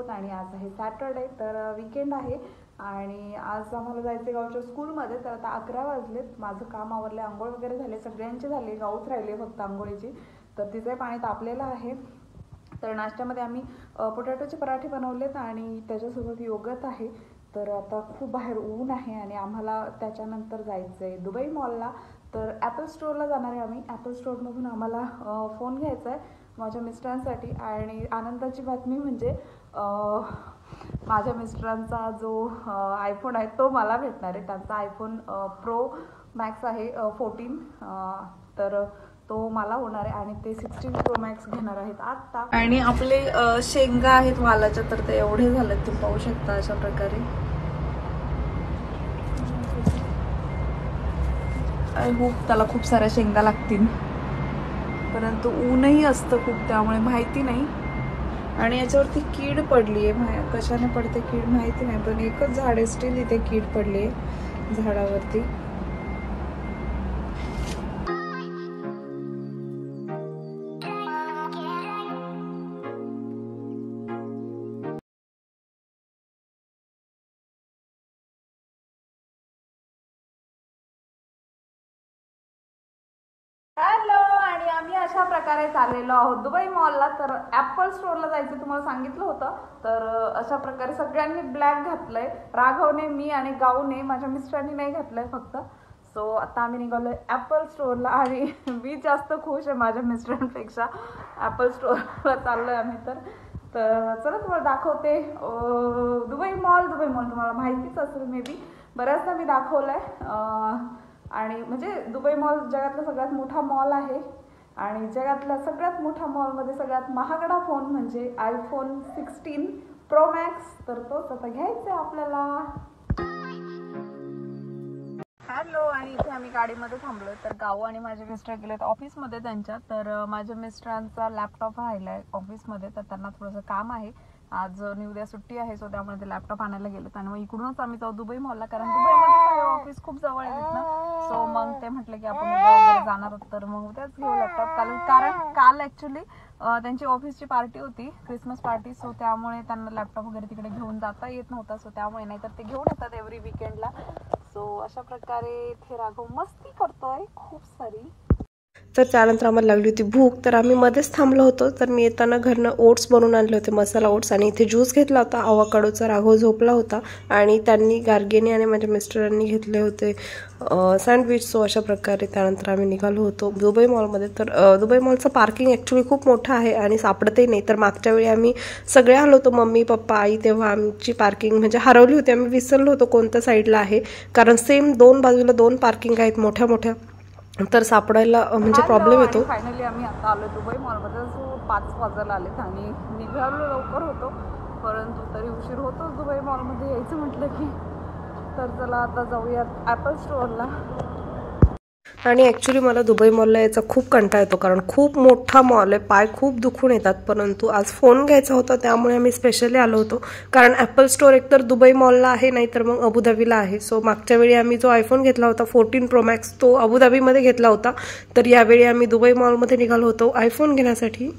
आहोत आणि आज आहे सॅटर्डे, तर वीकेंड आहे आणि आज आम्हाला जायचं गावच्या स्कूलमध्ये. तर आता 11 वाजलेत. माझं काम आवरले, आंघोळ वगैरे झाले, सगळ्यांचे झाले, गाऊच राहिले फक्त आंघोळीची. तर तिचे पाणी तापलेलं आहे. तर नाश्त्यामध्ये आम्ही पोटॅटोचे पराठे बनवलेत आणि त्याच्यासोबत योगर्ट आहे. तर आता खूप बाहेर ऊन आहे आणि आम्हाला त्याच्यानंतर जायचं आहे दुबई मॉलला. तर ॲपल स्टोअरला जाणार आहे आम्ही. ॲपल स्टोअरमधून आम्हाला फोन घ्यायचा आहे माझ्या मिस्टरांसाठी. आणि आनंदाची बातमी म्हणजे माझ्या मिस्टरांचा जो आयफोन आहे तो मला भेटणार आहे. त्यांचा आयफोन प्रो मॅक्स आहे 14. तर तो मला होणार आहे आणि ते 16 प्रो मॅक्स घेणार आहेत आत्ता. आणि आपले शेंगा आहेत वालाच्या, तर ते एवढे झालेत तुम्ही पाहू शकता अशा प्रकारे. आय होप त्याला खूप साऱ्या शेंगा लागतील, परंतु ऊनही असतं खूप, त्यामुळे माहिती नाही. आणि याच्यावरती कीड पडली आहे, कशाने पडते कीड माहिती नाही, पण एकच झाड आहे स्टील इथे कीड पडली आहे झाडावरती. हॅलो, आणि आम्ही अशा प्रकारे चाललेलो आहोत दुबई मॉलला. तर ॲपल स्टोअरला जायचं तुम्हाला सांगितलं होतं. तर अशा प्रकारे सगळ्यांनी ब्लॅक घातलंय, राघवने, मी आणि गाऊने. माझ्या मिस्टरांनी नाही घातलंय फक्त. सो आता आम्ही निघालोय ॲपल स्टोअरला आणि मी जास्त खुश आहे माझ्या मिस्टरांपेक्षा. ॲपल स्टोअरला चाललोय आम्ही. तर चला तुम्हाला दाखवते दुबई मॉल. तुम्हाला माहितीच असेल मे बी, बऱ्याचदा मी दाखवलंय. आणि म्हणजे दुबई मॉल जगातला सगळ्यात मोठा मॉल आहे आणि जगातल्या सगळ्यात मोठ्या मॉलमध्ये सगळ्यात महागडा फोन म्हणजे आयफोन 16 प्रो मॅक्स. तर तोच आता घ्यायचा आहे आपल्याला. हॅलो, आणि इथे आम्ही गाडीमध्ये थांबलोय. तर गाऊ आणि माझे मिस्टर गेलेत ऑफिसमध्ये त्यांच्या. तर माझ्या मिस्टरांचा लॅपटॉप राहिलाय ऑफिसमध्ये, तर त्यांना थोडंसं काम आहे आज. उद्या सुट्टी आहे, सो त्यामुळे ते लॅपटॉप आणायला गेलेत आणि मग इकडूनच आम्ही जाऊ दुबई मॉलला, कारण दुबईमध्ये सगळे ऑफिस खूप जवळ आहेत ना. सो मग ते म्हटलं की आपण उद्या वगैरे जाणार आहोत, तर मग उद्याच घेऊ लॅपटॉप. कारण काल ॲक्च्युली त्यांची ऑफिसची पार्टी होती, क्रिसमस पार्टी. सो त्यामुळे त्यांना लॅपटॉप वगैरे तिकडे घेऊन जाता येत नव्हता. सो त्यामुळे नाही तर ते घेऊन येतात एव्हरी वीकेंडला. सो अशा प्रकारे इथे राघव मस्ती करतोय खूप सारी. तर त्यानंतर आम्हाला लागली होती भूक, तर आम्ही मध्येच थांबलो होतो. तर मी येताना घरनं ओट्स बनवून आणले होते, मसाला ओट्स, आणि इथे ज्यूस घेतला होता आवाकाडोचा. राघव झोपला होता आणि त्यांनी गार्गेने आणि माझ्या मिस्टरांनी घेतले होते सँडविच. सो अशा प्रकारे त्यानंतर आम्ही निघालो होतो दुबई मॉलमध्ये. तर दुबई मॉलचं पार्किंग ॲक्च्युली खूप मोठं आहे आणि सापडतही नाही. तर मागच्या वेळी आम्ही सगळे आलो होतो, मम्मी पप्पा आई, तेव्हा आमची पार्किंग म्हणजे हरवली होती. आम्ही विसरलो होतो कोणत्या साईडला आहे, कारण सेम दोन बाजूला दोन पार्किंग आहेत मोठ्या मोठ्या, तर सापडायला म्हणजे प्रॉब्लेम येतो. फायनली आम्ही आता आलो दुबई मॉलमध्ये. सो 5 वाजायला आलेत आणि निघालो लवकर होतो, परंतु तरी उशीर होतो दुबई मॉलमध्ये यायचं म्हटलं की. तर चला आता जाऊयात ॲपल स्टोअरला. आणि ॲक्च्युली मला दुबई मॉलला यायचा खूप कंटाळा येतो, कारण खूप मोठा मॉल आहे, पाय खूप दुखून येतात. परंतु आज फोन घ्यायचा होता त्यामुळे आम्ही स्पेशली आलो होतो, कारण ॲपल स्टोअर एकतर दुबई मॉलला आहे, नाहीतर मग अबुधाबीला आहे. सो मागच्या वेळी आम्ही जो आयफोन घेतला होता 14 प्रो मॅक्स तो अबुधाबीमध्ये घेतला होता. तर यावेळी आम्ही दुबई मॉलमध्ये निघालो होतो आयफोन घेण्यासाठी.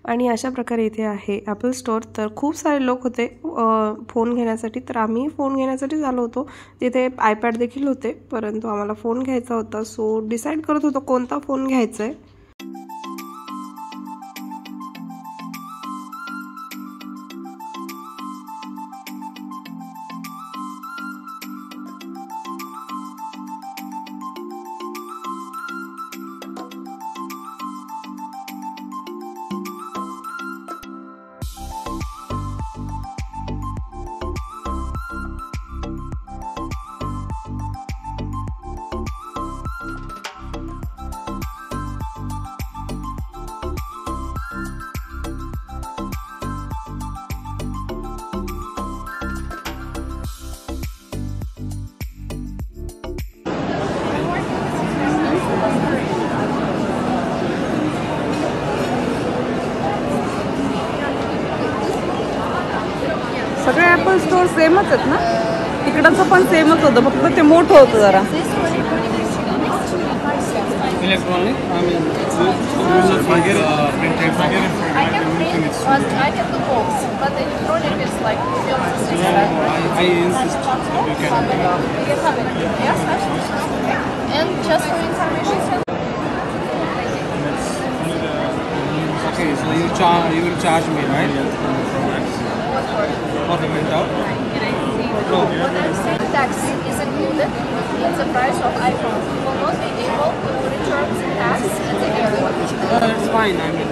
आणि अशा प्रकारे इथे आहे ॲपल स्टोअर. तर खूप सारे लोक होते फोन घेण्यासाठी, तर आम्ही फोन घेण्यासाठी आलो होतो. तिथे आयपॅड देखील होते, परंतु आम्हाला फोन घ्यायचा होता. सो डिसाईड करत होतो कोणता फोन घ्यायचा आहे. सगळे ॲपल स्टोअर सेमच आहेत ना? तिकडचं पण सेमच होतं, फक्त ते मोठं होतं जरा. Electronic? I mean, I get I can do both, but the electronic is like I insist you can. you have it. Yes, actually. And just for information. Okay, so you will charge me, right? For the printout? No. What I'm saying, tax is included in the price of iPhone. You will not be able to return the tax at the airport. That's fine. I mean,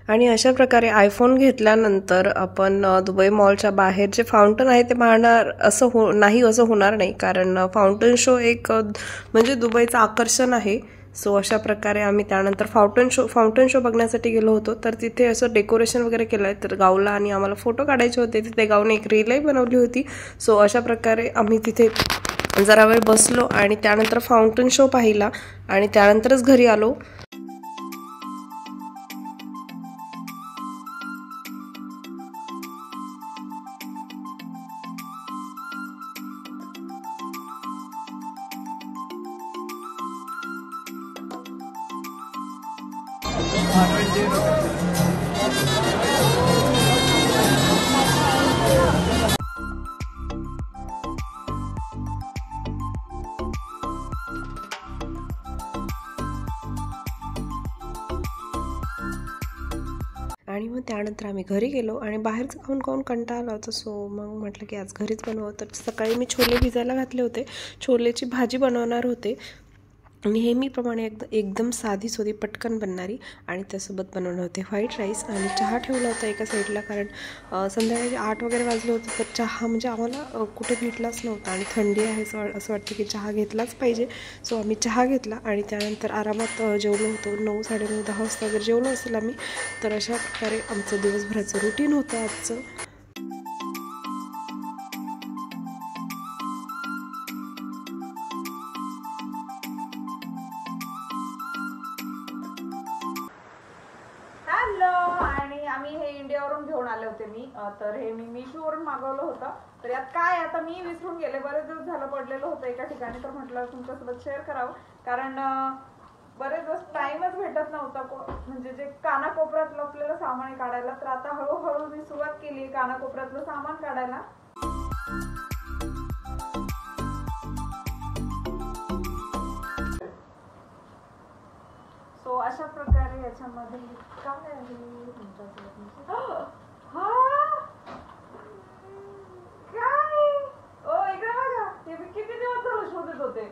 आणि अशा प्रकारे iPhone घेतल्यानंतर आपण Dubai मॉलच्या बाहेर जे fountain आहे ते पाहणार असं नाही असं होणार नाही, कारण फाउंटन शो एक म्हणजे दुबईचं आकर्षण आहे. सो अशा प्रकारे आम्ही त्यानंतर फाउंटन शो बघण्यासाठी गेलो होतो. तर तिथे असं डेकोरेशन वगैरे केलं आहे, तर गावला आणि आम्हाला फोटो काढायचे होते. तिथे गावने एक रीलही बनवली होती. सो अशा प्रकारे आम्ही तिथे जरा वेळ बसलो आणि त्यानंतर फाउंटन शो पाहिला आणि त्यानंतरच घरी आलो. आणि मग त्यानंतर आम्ही घरी गेलो आणि बाहेरचं खाऊन कंटाळा होता. सो मग म्हटलं की आज घरीच बनवू. तर सकाळी मी छोले भिजायला घातले होते. छोलेची भाजी बनवणार होते. नेहमीप्रमाणे एकदम साधीच होती, पटकन बनणारी. आणि त्यासोबत बनवणार होते व्हाईट राईस आणि चहा ठेवला होता एका साईडला, कारण संध्याकाळी 8 वगैरे वाजले होते. तर चहा म्हणजे आम्हाला कुठे भेटलाच नव्हता आणि थंडी आहे, असं वाटतं की चहा घेतलाच पाहिजे. सो आम्ही चहा घेतला आणि त्यानंतर आरामात जेवलो होतो. 9, 9:30, 10 वाजता वगैरे जेवलो असेल आम्ही. तर अशा प्रकारे आमचं दिवसभराचं रुटीन होतं आजचं. आणि आम्ही हे इंडियावरून घेऊन आले होते तर हे मी मिशोवरून मागवलं होतं. तर यात काय आता मी विसरून गेले, बरेच दिवस झालं पडलेलं होतं एका ठिकाणी. तर म्हटलं तुमच्यासोबत शेअर करावं, कारण बरेच दिवस टाइमच भेटत नव्हता, म्हणजे जे कानाकोपऱ्यातलं आपल्याला सामान काढायला. तर आता हळूहळू मी सुरुवात केली कानाकोपऱ्यातलं सामान काढायला. सो अशा प्रकारे याच्यामध्ये काय आहे तुमच्यासोबत काय इकडे बघा, हे मी किती दिवस झालं शोधत होते.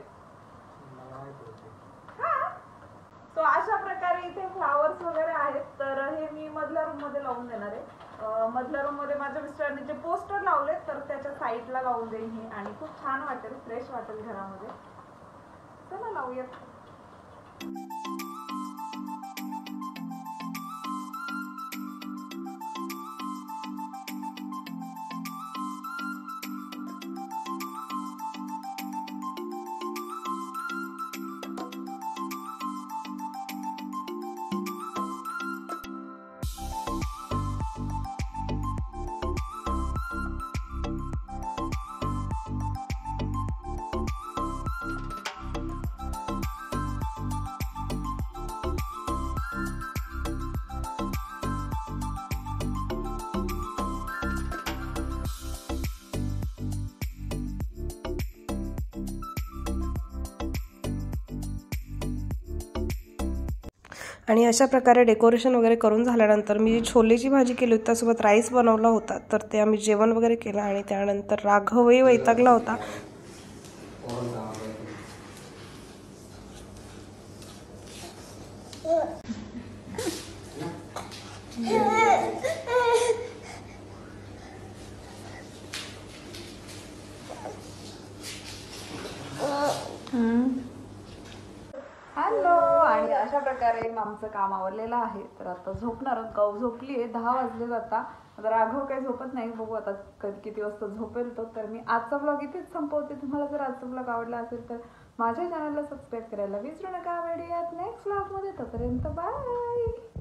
सो अशा प्रकारे इथे फ्लावर्स वगैरे आहेत. तर हे मी मधल्या रूम मध्ये लावून देणार आहे. मधल्या रूम मध्ये माझ्या मिस्टरांनी जे पोस्टर लावले तर त्याच्या साईडला लावून देईन हे, आणि खूप छान वाटेल, फ्रेश वाटेल घरामध्ये. चला लावूयात. आणि अशा प्रकारे डेकोरेशन वगैरे करून झाल्यानंतर मी जी छोलेची भाजी केली होती त्यासोबत राईस बनवला होता, तर ते आम्ही जेवण वगैरे केलं. आणि त्यानंतर राघवही वैतागला होता. हॅलो. आणि अशा प्रकारे आमचं काम आवरलेलं आहे. तर आता झोपणार, गाऊ झोपली आहे, 10 वाजले आता राघव काही झोपत नाही, बघू आता किती वाजता झोपेल तो. तर मी आजचा ब्लॉग इथेच संपवते. तुम्हाला जर आजचा ब्लॉग आवडला असेल तर माझ्या चॅनलला सबस्क्राईब करायला विसरू नका. भेटूयात नेक्स्ट ब्लॉगमध्ये, तोपर्यंत बाय.